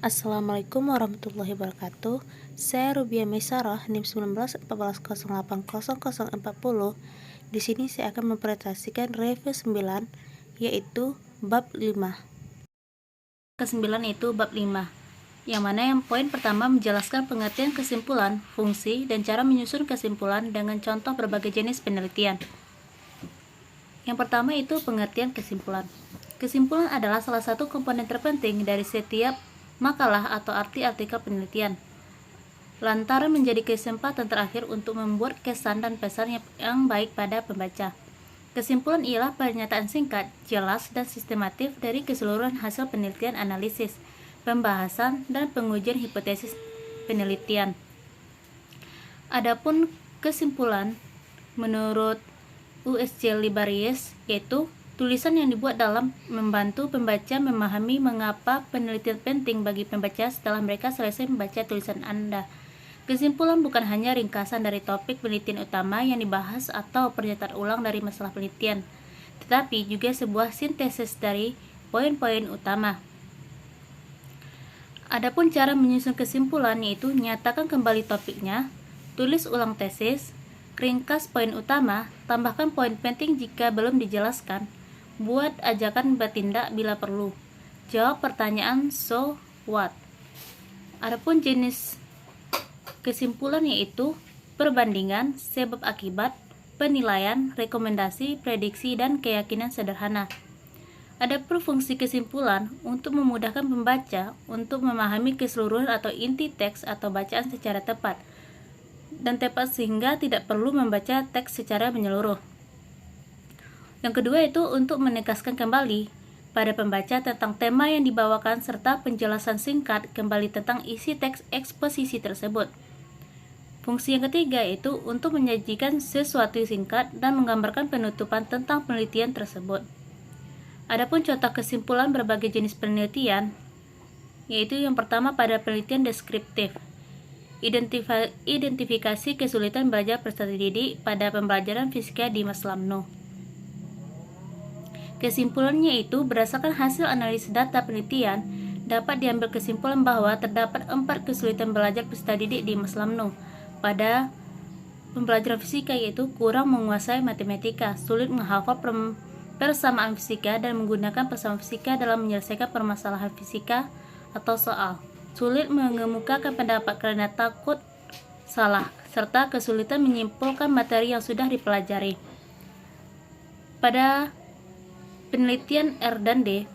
Assalamualaikum warahmatullahi wabarakatuh. Saya Rubia Maisarah, NIM 1914080040. Di sini saya akan mempresentasikan review 9, yaitu bab 5. Ke-9 itu bab 5, yang mana yang poin pertama menjelaskan pengertian kesimpulan, fungsi, dan cara menyusun kesimpulan dengan contoh berbagai jenis penelitian. Yang pertama itu pengertian kesimpulan. Kesimpulan adalah salah satu komponen terpenting dari setiap makalah atau artikel penelitian, lantaran menjadi kesempatan terakhir untuk membuat kesan dan pesan yang baik pada pembaca. Kesimpulan ialah pernyataan singkat, jelas, dan sistematif dari keseluruhan hasil penelitian, analisis, pembahasan, dan pengujian hipotesis penelitian. Adapun kesimpulan menurut U.S.J. Libarius yaitu tulisan yang dibuat dalam membantu pembaca memahami mengapa penelitian penting bagi pembaca setelah mereka selesai membaca tulisan Anda. Kesimpulan bukan hanya ringkasan dari topik penelitian utama yang dibahas atau pernyataan ulang dari masalah penelitian, tetapi juga sebuah sintesis dari poin-poin utama. Adapun cara menyusun kesimpulan yaitu nyatakan kembali topiknya, tulis ulang tesis, ringkas poin utama, tambahkan poin penting jika belum dijelaskan, buat ajakan bertindak bila perlu, jawab pertanyaan so what. Adapun jenis kesimpulan yaitu perbandingan, sebab akibat, penilaian, rekomendasi, prediksi, dan keyakinan sederhana. Adapun fungsi kesimpulan untuk memudahkan pembaca untuk memahami keseluruhan atau inti teks atau bacaan secara tepat dan tepat sehingga tidak perlu membaca teks secara menyeluruh. Yang kedua itu untuk menegaskan kembali pada pembaca tentang tema yang dibawakan serta penjelasan singkat kembali tentang isi teks eksposisi tersebut. Fungsi yang ketiga itu untuk menyajikan sesuatu singkat dan menggambarkan penutupan tentang penelitian tersebut. Adapun contoh kesimpulan berbagai jenis penelitian, yaitu yang pertama pada penelitian deskriptif. Identifikasi kesulitan belajar peserta didik pada pembelajaran fisika di Mas Lamno. Kesimpulannya itu berdasarkan hasil analisis data penelitian dapat diambil kesimpulan bahwa terdapat 4 kesulitan belajar peserta didik di Mas Lamno pada pembelajaran fisika, yaitu kurang menguasai matematika, sulit menghafal persamaan fisika dan menggunakan persamaan fisika dalam menyelesaikan permasalahan fisika atau soal, sulit mengemukakan pendapat karena takut salah, serta kesulitan menyimpulkan materi yang sudah dipelajari. Pada penelitian R dan D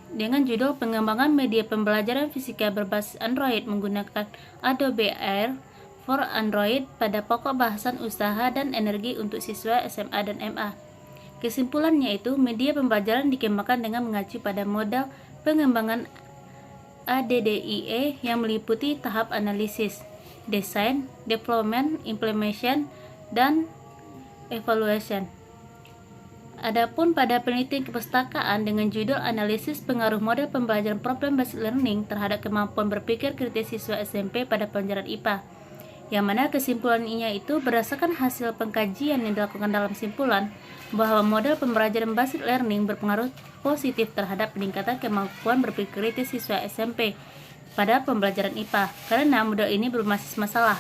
dengan judul pengembangan media pembelajaran fisika berbasis Android menggunakan Adobe Air for Android pada pokok bahasan usaha dan energi untuk siswa SMA dan MA. Kesimpulannya itu media pembelajaran dikembangkan dengan mengacu pada model pengembangan ADDIE yang meliputi tahap analisis, design, development, implementation, dan evaluation. Adapun pada penelitian kepustakaan dengan judul analisis pengaruh model pembelajaran problem based learning terhadap kemampuan berpikir kritis siswa SMP pada pelajaran IPA, yang mana kesimpulannya itu berdasarkan hasil pengkajian yang dilakukan dalam simpulan bahwa model pembelajaran based learning berpengaruh positif terhadap peningkatan kemampuan berpikir kritis siswa SMP pada pembelajaran IPA karena model ini berbasis masalah.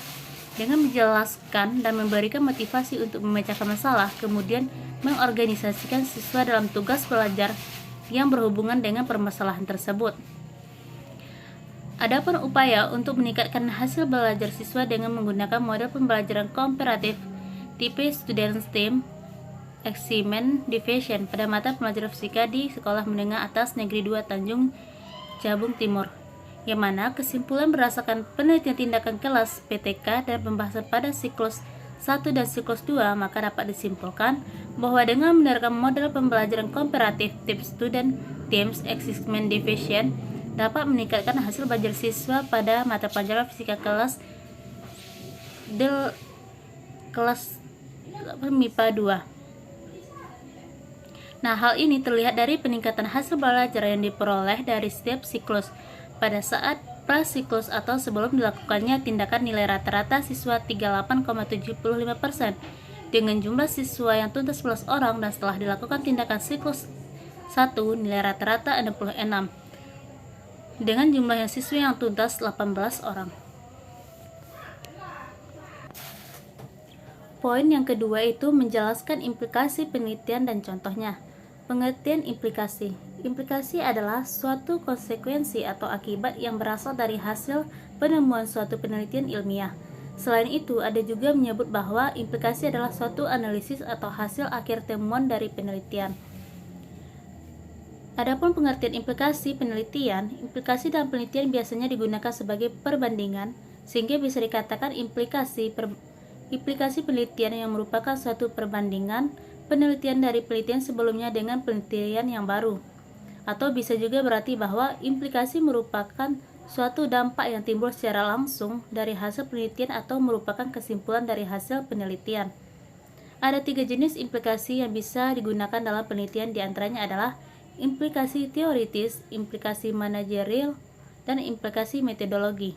Dengan menjelaskan dan memberikan motivasi untuk memecahkan masalah, kemudian mengorganisasikan siswa dalam tugas belajar yang berhubungan dengan permasalahan tersebut. Adapun upaya untuk meningkatkan hasil belajar siswa dengan menggunakan model pembelajaran komparatif tipe Student STEAM Achievement Division pada mata pelajaran fisika di Sekolah Menengah Atas Negeri 2 Tanjung Jabung Timur, yang mana kesimpulan berdasarkan penelitian tindakan kelas PTK dan pembahasan pada siklus 1 dan siklus 2, maka dapat disimpulkan bahwa dengan menerapkan model pembelajaran komparatif tipe Student Teams Achievement Division dapat meningkatkan hasil belajar siswa pada mata pelajaran fisika kelas MIPA 2. Nah, hal ini terlihat dari peningkatan hasil belajar yang diperoleh dari setiap siklus pada saat prasiklus atau sebelum dilakukannya tindakan. Nilai rata-rata siswa 38,75% dengan jumlah siswa yang tuntas 11 orang, dan setelah dilakukan tindakan siklus 1 nilai rata-rata 66. dengan jumlah siswa yang tuntas 18 orang. Poin yang kedua itu menjelaskan implikasi penelitian dan contohnya. Pengertian implikasi. Implikasi adalah suatu konsekuensi atau akibat yang berasal dari hasil penemuan suatu penelitian ilmiah. Selain itu, ada juga menyebut bahwa implikasi adalah suatu analisis atau hasil akhir temuan dari penelitian. Adapun pengertian implikasi penelitian, implikasi dalam penelitian biasanya digunakan sebagai perbandingan, sehingga bisa dikatakan implikasi penelitian yang merupakan suatu perbandingan penelitian dari penelitian sebelumnya dengan penelitian yang baru. Atau bisa juga berarti bahwa implikasi merupakan suatu dampak yang timbul secara langsung dari hasil penelitian atau merupakan kesimpulan dari hasil penelitian. Ada 3 jenis implikasi yang bisa digunakan dalam penelitian, diantaranya adalah implikasi teoritis, implikasi manajerial, dan implikasi metodologi.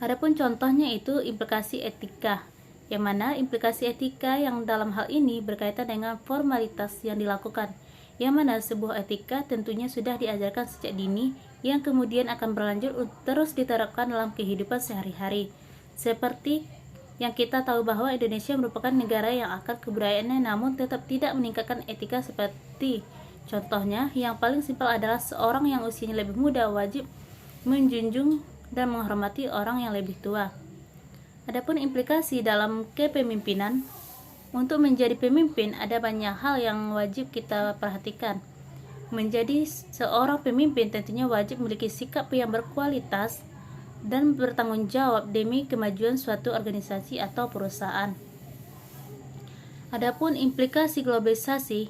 Adapun contohnya itu implikasi etika, yang mana implikasi etika yang dalam hal ini berkaitan dengan formalitas yang dilakukan, yang mana sebuah etika tentunya sudah diajarkan sejak dini, yang kemudian akan berlanjut terus diterapkan dalam kehidupan sehari-hari. Seperti yang kita tahu bahwa Indonesia merupakan negara yang akar kebudayaannya namun tetap tidak meningkatkan etika, seperti contohnya yang paling simpel adalah seorang yang usianya lebih muda wajib menjunjung dan menghormati orang yang lebih tua. Adapun implikasi dalam kepemimpinan, untuk menjadi pemimpin ada banyak hal yang wajib kita perhatikan. Menjadi seorang pemimpin tentunya wajib memiliki sikap yang berkualitas dan bertanggung jawab demi kemajuan suatu organisasi atau perusahaan. Adapun implikasi globalisasi,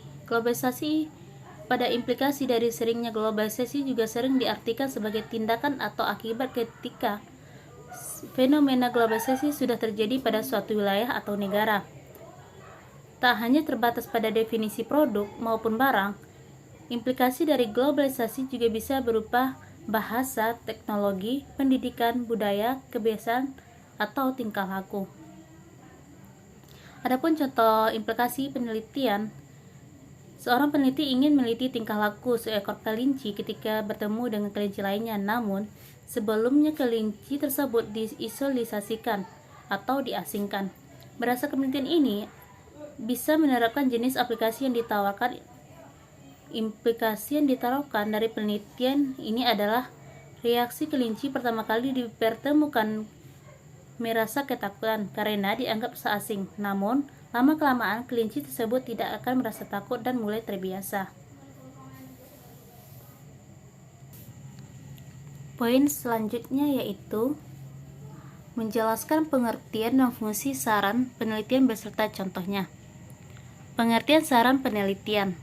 pada implikasi dari seringnya globalisasi juga sering diartikan sebagai tindakan atau akibat ketika fenomena globalisasi sudah terjadi pada suatu wilayah atau negara. Tak hanya terbatas pada definisi produk maupun barang, implikasi dari globalisasi juga bisa berupa bahasa, teknologi, pendidikan, budaya, kebiasaan, atau tingkah laku. Adapun contoh implikasi penelitian, seorang peneliti ingin meneliti tingkah laku seekor kelinci ketika bertemu dengan kelinci lainnya, namun sebelumnya kelinci tersebut diisolisasikan atau diasingkan. Berdasarkan penelitian ini, bisa menerapkan jenis aplikasi yang ditawarkan. Implikasi yang ditawarkan dari penelitian ini adalah reaksi kelinci pertama kali dipertemukan merasa ketakutan karena dianggap seasing. Namun, lama-kelamaan kelinci tersebut tidak akan merasa takut dan mulai terbiasa. Poin selanjutnya yaitu menjelaskan pengertian dan fungsi saran penelitian beserta contohnya. Pengertian saran penelitian.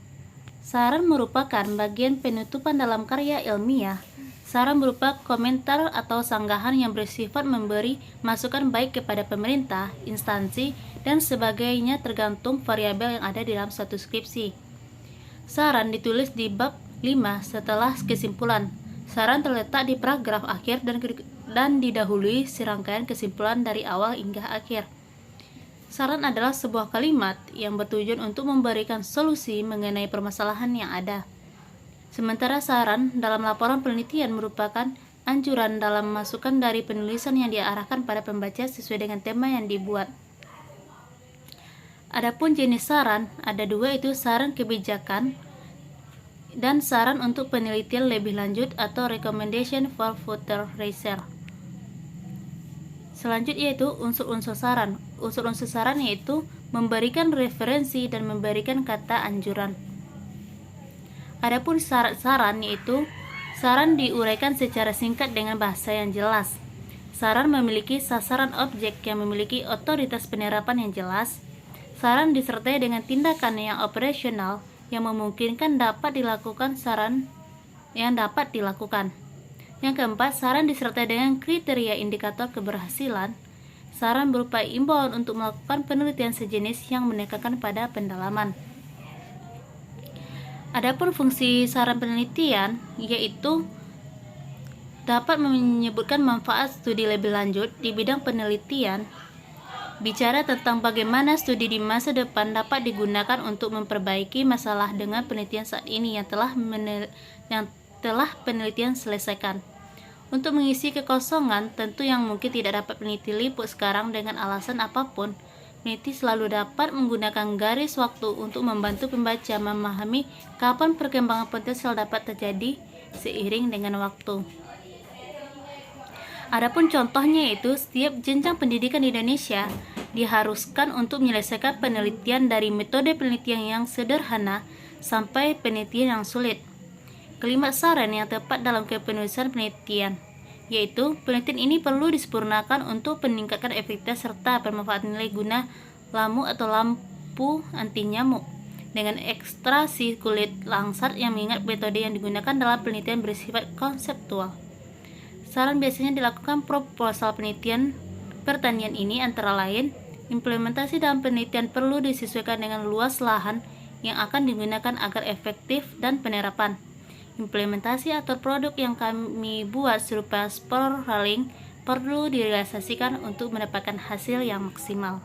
Saran merupakan bagian penutupan dalam karya ilmiah. Saran berupa komentar atau sanggahan yang bersifat memberi masukan baik kepada pemerintah, instansi, dan sebagainya tergantung variabel yang ada di dalam suatu skripsi. Saran ditulis di bab 5 setelah kesimpulan. Saran terletak di paragraf akhir dan didahului serangkaian kesimpulan dari awal hingga akhir. Saran adalah sebuah kalimat yang bertujuan untuk memberikan solusi mengenai permasalahan yang ada. Sementara saran dalam laporan penelitian merupakan anjuran dalam masukan dari penulisan yang diarahkan pada pembaca sesuai dengan tema yang dibuat. Adapun jenis saran, ada 2, itu saran kebijakan dan saran untuk penelitian lebih lanjut atau recommendation for further research. Selanjutnya yaitu unsur-unsur saran. Unsur-unsur saran yaitu memberikan referensi dan memberikan kata anjuran. Adapun syarat saran yaitu saran diuraikan secara singkat dengan bahasa yang jelas. Saran memiliki sasaran objek yang memiliki otoritas penerapan yang jelas. Saran disertai dengan tindakan yang operasional yang memungkinkan dapat dilakukan saran yang dapat dilakukan. Yang keempat, saran disertai dengan kriteria indikator keberhasilan. Saran berupa imbauan untuk melakukan penelitian sejenis yang menekankan pada pendalaman. Adapun fungsi saran penelitian yaitu dapat menyebutkan manfaat studi lebih lanjut di bidang penelitian, bicara tentang bagaimana studi di masa depan dapat digunakan untuk memperbaiki masalah dengan penelitian saat ini yang setelah penelitian selesaikan. Untuk mengisi kekosongan, tentu yang mungkin tidak dapat peneliti liput sekarang dengan alasan apapun, peneliti selalu dapat menggunakan garis waktu untuk membantu pembaca memahami kapan perkembangan potensial dapat terjadi seiring dengan waktu. Adapun contohnya yaitu setiap jenjang pendidikan di Indonesia diharuskan untuk menyelesaikan penelitian dari metode penelitian yang sederhana sampai penelitian yang sulit. Kalimat saran yang tepat dalam kepenulisan penelitian, yaitu penelitian ini perlu disempurnakan untuk meningkatkan efektivitas serta pemanfaatan nilai guna lampu atau lampu anti nyamuk dengan ekstraksi kulit langsat yang mengingat metode yang digunakan dalam penelitian bersifat konseptual. Saran biasanya dilakukan proposal penelitian pertanian ini antara lain, implementasi dalam penelitian perlu disesuaikan dengan luas lahan yang akan digunakan agar efektif dan penerapan. Implementasi atau produk yang kami buat serupa sporaling perlu direalisasikan untuk mendapatkan hasil yang maksimal.